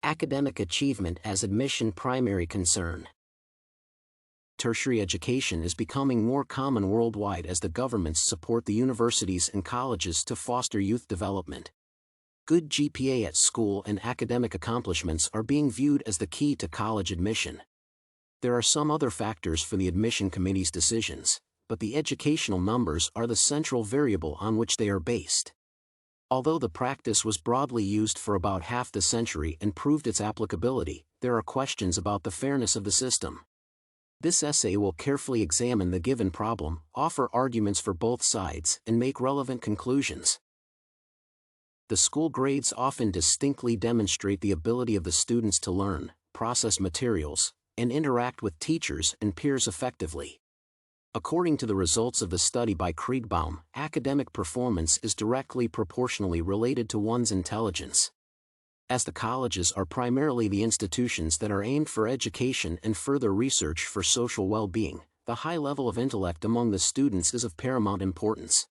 Academic achievement as admission primary concern. Tertiary education is becoming more common worldwide as the governments support the universities and colleges to foster youth development. Good GPA at school and academic accomplishments are being viewed as the key to college admission. There are some other factors for the admission committee's decisions, but the educational numbers are the central variable on which they are based. Although the practice was broadly used for about half the century and proved its applicability, there are questions about the fairness of the system. This essay will carefully examine the given problem, offer arguments for both sides, and make relevant conclusions. The school grades often distinctly demonstrate the ability of the students to learn, process materials, and interact with teachers and peers effectively. According to the results of the study by Kriegbaum, academic performance is directly proportionally related to one's intelligence. As the colleges are primarily the institutions that are aimed for education and further research for social well-being, the high level of intellect among the students is of paramount importance.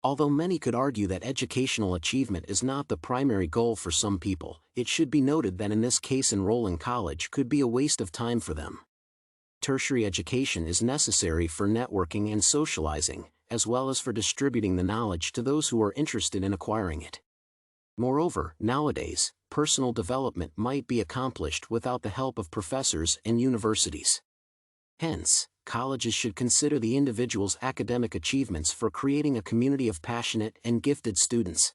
Although many could argue that educational achievement is not the primary goal for some people, it should be noted that in this case enrolling in college could be a waste of time for them. Tertiary education is necessary for networking and socializing, as well as for distributing the knowledge to those who are interested in acquiring it. Moreover, nowadays, personal development might be accomplished without the help of professors and universities. Hence, colleges should consider the individual's academic achievements for creating a community of passionate and gifted students.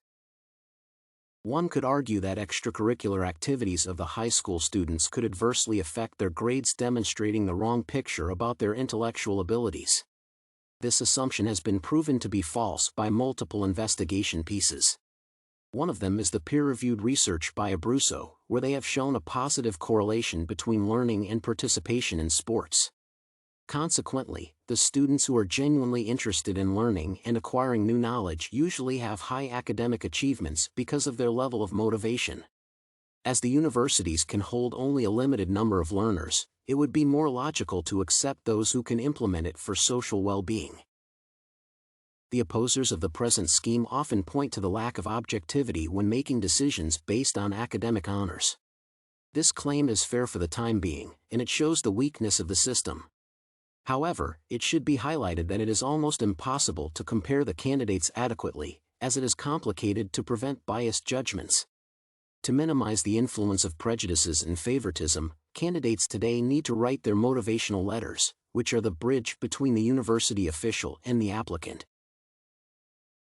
One could argue that extracurricular activities of the high school students could adversely affect their grades, demonstrating the wrong picture about their intellectual abilities. This assumption has been proven to be false by multiple investigation pieces. One of them is the peer-reviewed research by Abruzzo, where they have shown a positive correlation between learning and participation in sports. Consequently, the students who are genuinely interested in learning and acquiring new knowledge usually have high academic achievements because of their level of motivation. As the universities can hold only a limited number of learners, it would be more logical to accept those who can implement it for social well-being. The opposers of the present scheme often point to the lack of objectivity when making decisions based on academic honors. This claim is fair for the time being, and it shows the weakness of the system. However, it should be highlighted that it is almost impossible to compare the candidates adequately, as it is complicated to prevent biased judgments. To minimize the influence of prejudices and favoritism, candidates today need to write their motivational letters, which are the bridge between the university official and the applicant.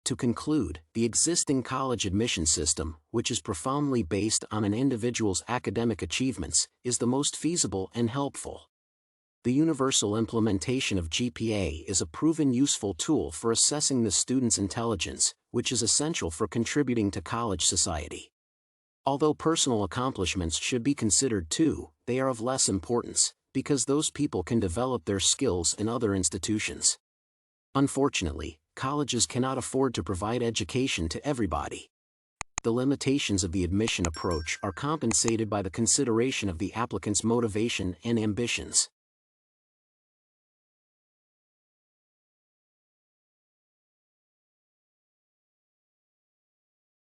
To conclude, the existing college admission system, which is profoundly based on an individual's academic achievements, is the most feasible and helpful. The universal implementation of GPA is a proven useful tool for assessing the student's intelligence, which is essential for contributing to college society. Although personal accomplishments should be considered too, they are of less importance, because those people can develop their skills in other institutions. Unfortunately, colleges cannot afford to provide education to everybody. The limitations of the admission approach are compensated by the consideration of the applicant's motivation and ambitions.